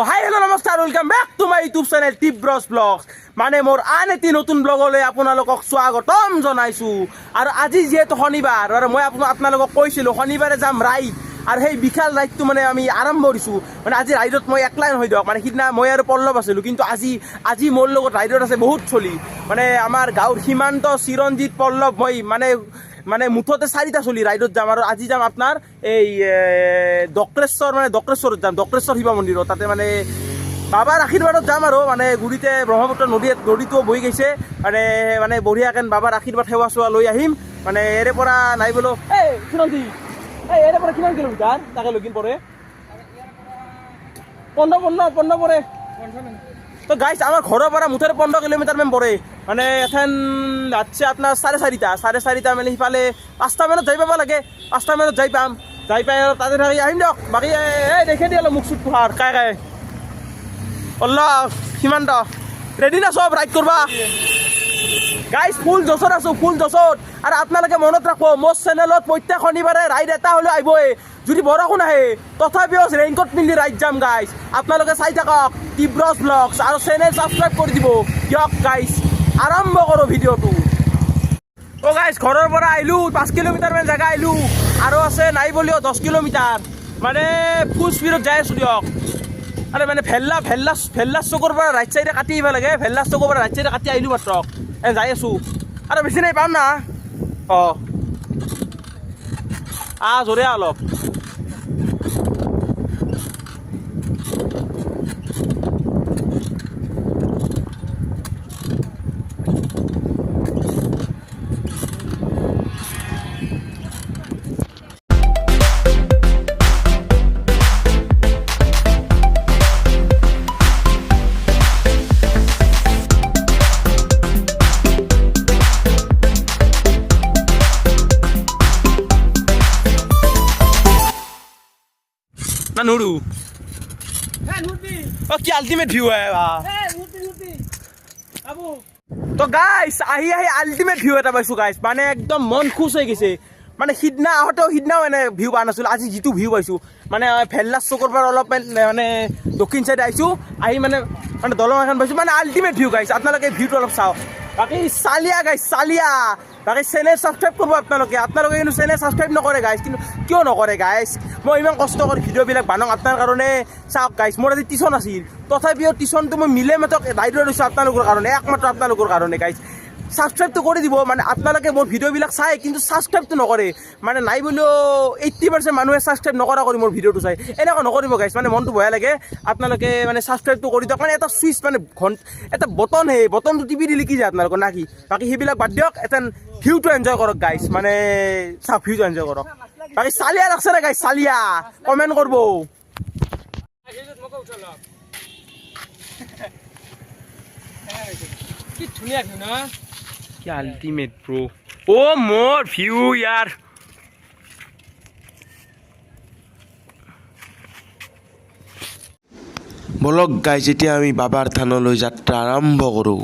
হাই hello' নমস্কাৰ welcome back to my YouTube channel টিব্ৰছ vlogs মানে মোৰ আন এটি নতুন ব্লগলৈ আপোনালোকক স্বাগতম জনাইছোঁ। আৰু আজি যিহেতু শনিবাৰ আৰু মই আপোনালোকক কৈছিলোঁ শনিবাৰে যাম ৰাইড, আৰু সেই বিশাল ৰাইডটো মানে আমি আৰম্ভ কৰিছোঁ। মানে আজি ৰাইডত মই একলাই নহয় দিয়ক, মানে সিদিনা মই আৰু পল্লৱ আছিলোঁ, কিন্তু আজি মোৰ লগত ৰাইডত আছে বহুত চলি, মানে আমাৰ গাঁৱৰ সীমান্ত, চিৰঞ্জিত, পল্লৱ, মই মানে মুঠতে 4টা চলি ৰাইডত যাম। আৰু আজি যাম আপোনাৰ এই ডক্ৰেশ্বৰত যাম, ডক্ৰেশ্বৰ শিৱ মন্দিৰত। তাতে মানে বাবাৰ আশীৰ্বাদত যাম আৰু মানে গুৰিতে ব্ৰহ্মপুত্ৰ নদীটোও বহি গৈছে, মানে বঢ়িয়াকৈ বাবাৰ আশীৰ্বাদ সেৱা চেৱা লৈ আহিম। মানে এৰে পৰা নাই বোলো এই চিৰঞ্জিত, এৰে পৰা কিমান কিলোমিটাৰ তাকে লগিন পৰে? 15 পৰে। তো গাইছ আমাৰ ঘৰৰ পৰা মুঠতে 15 কিলোমিটাৰ মান পৰে। মানে এখন যাচ্ছে আপোনাৰ 4:30 মানে সিফালে 5টা মানত যাই পাব লাগে। 5টা মানত যাই পাম, যাই পাই আৰু তাতে থাকি আহিম দিয়ক। বাকী এই দেখে দিয়ে অলপ মুখ চুট পোহাৰ কাই অলপ সীমান্ত ৰেডি না চব ৰাইড কৰবা? গাইজ ফুল জছত আছোঁ, ফুল জছত। আৰু আপোনালোকে মনত ৰাখব, মোৰ চেনেলত প্ৰত্যেক শনিবাৰে ৰাইড এটা হ'লেও আহিবই। যদি বৰষুণ আহে তথাপিও ৰেইনকোট পিন্ধি ৰাইড যাম গাইজ। আপোনালোকে চাই থাকক টিব্ৰছ ব্লগছ আৰু চেনেল ছাবস্ক্ৰাইব কৰি দিব দিয়ক গাইজ। আৰম্ভ কৰোঁ ভিডিঅ'টো। অ' গাইজ ঘৰৰ পৰা আহিলোঁ, 5 কিলোমিটাৰমান জেগা আহিলোঁ, আৰু আছে নাই বুলিও 10 কিলোমিটাৰ। মানে ফুল স্পীডত যাই আছোঁ দিয়ক। আৰে মানে ভেল্লাছ চকৰ পৰা ৰাইট চাইডে কাটি আহিব লাগে, ভেল্লাছ চকৰ পৰা ৰাইট চাইডে কাটি আহিলোঁ মাত্ৰ যাই আছোঁ। আৰু বেছি নাই পাম না। জোৰে অলপ না নুরু কি আল্টিমেট ভিউ হয় তো গাইছ আহি আল্টিমেট ভিউ এটা পাইছোঁ গাইছ। মানে একদম মন খুশ হৈ গৈছে। মানে সিদিনাও মানে ভিউ পোৱা নাছিলোঁ, আজি যিটো ভিউ পাইছোঁ মানে ভেল্লাছ চকৰ পৰা অলপ মানে দক্ষিণ চাইডে আহিছোঁ, আহি মানে দলং এখন পাইছোঁ, মানে আল্টিমেট ভিউ গাইছ। আপোনালোকে ভিউটো অলপ চাওক। বাকী চালিয়া গাইছ, চালিয়া। বাকী চেনেল ছাবস্ক্ৰাইব কৰিব আপোনালোকে কিন্তু চেনেল ছাবস্ক্ৰাইব নকৰে গাইছ। কিন্তু কিয় নকৰে গাইছ? মই ইমান কষ্ট কৰি ভিডিঅ'বিলাক বানাওঁ আপোনাৰ কাৰণে। চাওক গাইছ, মোৰ আজি টিউশ্যন আছিল, তথাপিও টিউশ্যনটো মই মিলে মাত্ৰ ৰাইডত দিছোঁ আপোনালোকৰ কাৰণে, একমাত্ৰ আপোনালোকৰ কাৰণে গাইছ। ছাবস্ক্ৰাইবটো কৰি দিব। মানে আপোনালোকে মোৰ ভিডিঅ'বিলাক চাই কিন্তু ছাবস্ক্ৰাইবটো নকৰে। মানে নাই বুলিও 80% মানুহে ছাবস্ক্ৰাইব নকৰা কৰি মোৰ ভিডিঅ'টো চাই। এনেকুৱা নকৰিব গাইছ, মানে মনটো বেয়া লাগে। আপোনালোকে মানে ছাবস্ক্ৰাইবটো কৰি দিয়ক। মানে এটা চুইচ মানে এটা বটন, সেই বটনটো টিপি দিলে কি যায় আপোনালোকৰ না কি? বাকী সেইবিলাক বাদ দিয়ক, এটা ভিউটো এনজয় কৰক গাইছ। মানে চাওক ভিউটো এনজয় কৰক। বাকী চালিয়া লাগছে নে গাইছ? চালিয়া কমেণ্ট কৰিব। কি ধুনীয়া ভিউ না, কি আল্টিমেট ব্ৰো। অ' মোৰ ভিউ ইয়াৰ। বলক গাইজ, এতিয়া আমি বাবাৰ থানলৈ যাত্ৰা আৰম্ভ কৰোঁ।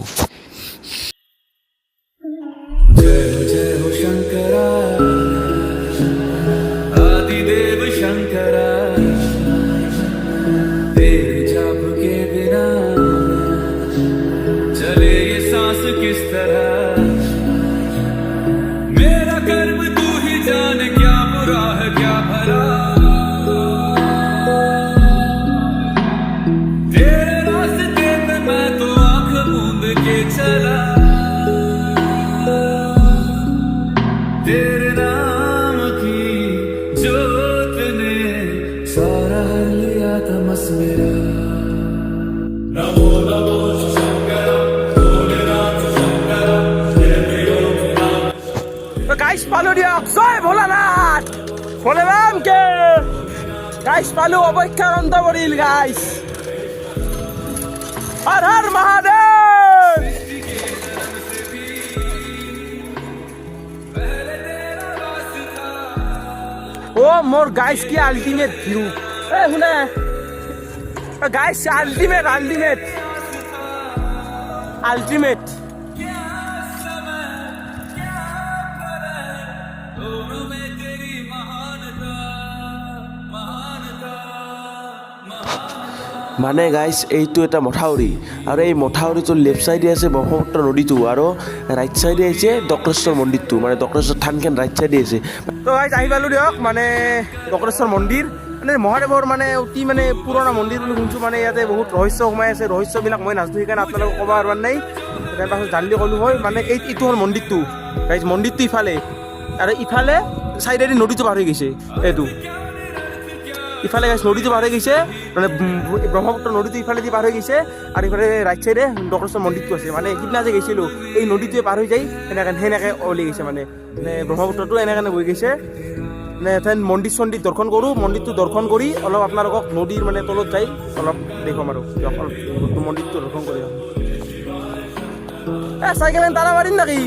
গাইছ পালো দিয়ক, জয় ভোলানাথ, ভোলেৰাম কে গাইছ পালো। অপেক্ষাৰ অন্ত পৰিল গাইছ। হৰ হৰ মহাদেৱ। অ' মোৰ গাইছ কি আল্টিমেট ভিউ। শুনে গাইছ, আল্টিমেট। মানে গাইজ এইটো এটা মথাউৰি আৰু এই মথাউৰিটোৰ লেফ্ট চাইডে আছে ব্ৰহ্মপুত্ৰ নদীটো আৰু ৰাইট চাইডে আছে দক্ৰেশ্বৰ মন্দিৰটো মানে দক্ৰেশ্বৰ থানখন ৰাইট চাইডে আছে। তো গাইজ আহি পালোঁ দিয়ক মানে দক্ৰেশ্বৰ মন্দিৰ মানে মহাদেৱৰ মানে অতি মানে পুৰণা মন্দিৰ বুলি শুনিছোঁ। মানে ইয়াতে বহুত ৰহস্য সোমাই আছে, ৰহস্যবিলাক মই নাজানো সেইকাৰণে আপোনালোকক ক'ব পৰা নাই। তাৰপাছত জানিলে ক'লোঁ হয় মানে এইটো হ'ল মন্দিৰটো গাইজ, মন্দিৰটো ইফালে আৰু ইফালে চাইডেদি নদীটো পাৰ হৈ গৈছে। এইটো ইফালে গাইজ নদীটো পাৰ হৈ গৈছে মানে ব্ৰহ্মপুত্ৰ নদীটো ইফালেদি পাৰ হৈ গৈছে আৰু ইফালে ৰাইট চাইডে দক্ৰেশ্বৰ মন্দিৰটো আছে। মানে সিদিনা যে গৈছিলোঁ এই নদীটোৱে পাৰ হৈ যায় সেনেকৈ ওলাই গৈছে মানে ব্ৰহ্মপুত্ৰটো এনেকৈ বৈ গৈছে। মানে মন্দিৰ চন্দিৰ দৰ্শন কৰোঁ, মন্দিৰটো দৰ্শন কৰি অলপ আপোনালোকক নদীৰ মানে তলত যাই অলপ দেখুৱাম আৰু অলপ মন্দিৰটো দৰ্শন কৰি চাইকেল তালা মাৰিম নেকি?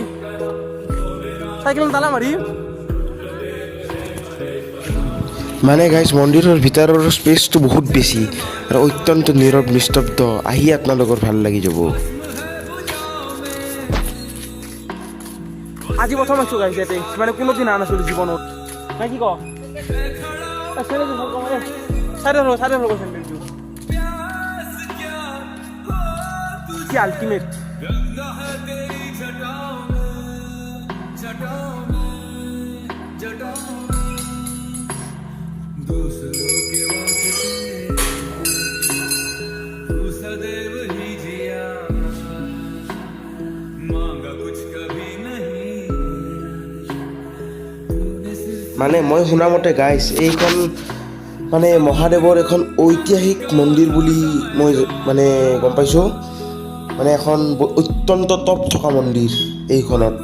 চাইকেল তালা মাৰিম মানে গাইজ মন্দিৰৰ ভিতৰৰ স্পেচটো বহুত বেছি আৰু অত্যন্ত নীৰৱ নিস্তব্ধ, আহি আপোনালোকৰ ভাল লাগি যাব। আজি প্ৰথম আছোঁ গাইজ ইয়াতে, মানে কোনোদিন অহা নাছিলোঁ জীৱনত। নাই কি ক কি আল্টিমেট মানে মই শুনামতে গাইজ এইখন মানে মহাদেৱৰ এখন ঐতিহাসিক মন্দিৰ বুলি মই মানে গম পাইছোঁ। মানে এখন অত্যন্ত টপ থকা মন্দিৰ এইখনত।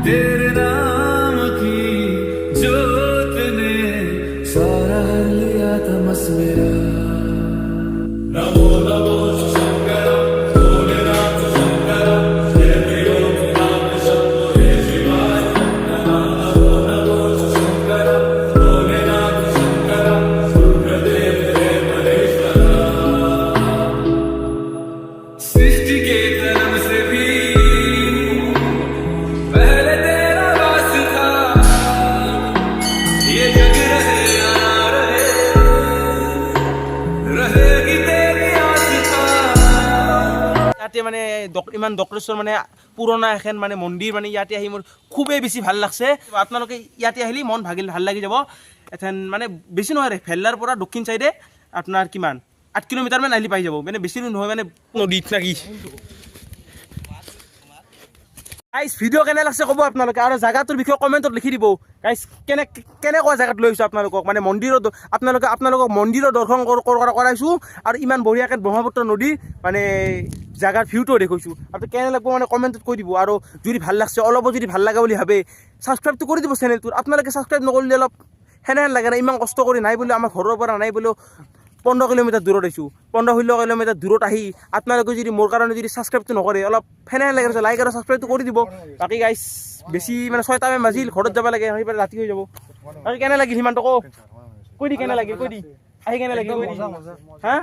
तेरे नाम की जोत ने सारा हर लिया तमस मेरा। नमो नमो शंकर भोलेनाथ शंकर जय प्रियो नाम शंभो हे शिवाय। नमो नमो शंकर भोलेनाथ शंकर रुद्रदेव हे महेश्वर। सृष्टि के जन्म से भी ইয়াতে মানে ইমান দক্ৰেশ্বৰ মানে পুৰণা এখন মানে মন্দিৰ মানে ইয়াতে আহি মোৰ খুবেই বেছি ভাল লাগছে। আপোনালোকে ইয়াতে আহিলে মন ভাল লাগি যাব। এখন মানে বেছি নহয় ভেল্লাৰ পৰা দক্ষিণ চাইডে আপোনাৰ কিমান 8 কিলোমিটাৰমান আহিলে পাই যাব, মানে বেছি দূৰ নহয় মানে নদীত নাকি। গাইজ ভিডিঅ' কেনে লাগছে ক'ব আপোনালোকে আৰু জেগাটোৰ বিষয়ে কমেণ্টত লিখি দিব গাইজ। কেনেকুৱা জেগাত লৈ আহিছোঁ আপোনালোকক, মানে মন্দিৰত আপোনালোকক মন্দিৰৰ দৰ্শন কৰাইছোঁ আৰু ইমান বঢ়িয়াকৈ ব্ৰহ্মপুত্ৰ নদী মানে জেগাৰ ভিউটোও দেখুৱাইছোঁ। আৰু কেনে লাগিব মানে কমেণ্টত কৈ দিব। আৰু যদি ভাল লাগছে অলপো যদি ভাল লাগে বুলি ভাবে ছাবস্ক্ৰাইবটো কৰি দিব চেনেলটোত। আপোনালোকে ছাবস্ক্ৰাইব নকৰিলে অলপ সেনেহেন লাগে না, ইমান কষ্ট কৰি নাই বোলে আমাৰ ঘৰৰ পৰা নাই বোলে 15 কিলোমিটাৰ দূৰত আহিছোঁ। 15-16 কিলোমিটাৰ দূৰত আহি আপোনালোকে যদি মোৰ কাৰণে যদি ছাবস্ক্ৰাইবটো নকৰে অলপ সেনেহেন লাগে, লাইক আৰু ছাবস্ক্ৰাইবটো কৰি দিব। বাকী গাইজ বেছি মানে 6টামান বাজিল, ঘৰত যাব লাগে, সেইবাৰ ৰাতি হৈ যাব। বাকী কেনে লাগিল সিমানটো কৈ দি কেনে লাগিল, কৈ দি আহি কেনে লাগিল কৈ দি। হা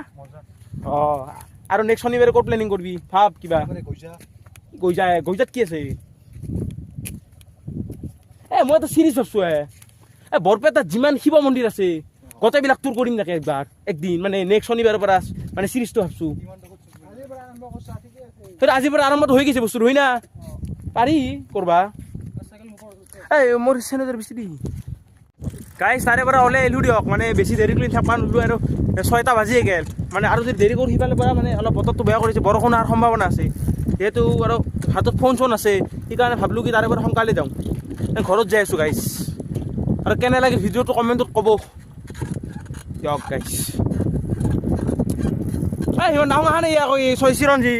অঁ আৰু নেক্সট শনিবাৰে ক'ত প্লেনিং কৰিবি ভাব কিবা। গইজাত কি আছে? মই এটা চিৰিজ ভাবছোঁ বৰপেটাত যিমান শিৱ মন্দিৰ আছে গোটেইবিলাক তোৰ কৰিম নাকি একদিন মানে নেক্সট শনিবাৰৰ পৰা মানে চিৰিজটো ভাবছোঁ। আজিৰ পৰা আৰম্ভটো হৈ গৈছে বস্তুটো হয় না, পাৰি কৰবা। মোৰ চেনেলৰ বেছি দি গাইজ তাৰে পৰা ওলাই আহিলোঁ দিয়ক, মানে বেছি দেৰি কৰি থাকবা নোলোঁ আৰু 6টা বাজিয়ে গেল। মানে আৰু যদি দেৰি কৰি সিফালে পৰা মানে অলপ বতৰটো বেয়া কৰিছে, বৰষুণ অহাৰ সম্ভাৱনা আছে। যিহেতু আৰু হাতত ফোন চোন আছে সেইকাৰণে ভাবিলোঁ কি তাৰে পৰা সোনকালে যাওঁ, ঘৰত যাই আছোঁ গাইজ। আৰু কেনে লাগে ভিডিঅ'টো কমেণ্টত ক'ব দিয়ক গাইজ। সিমান ডাঙৰ অহা নাই আকৌ এই 6 চিৰঞ্জীৱ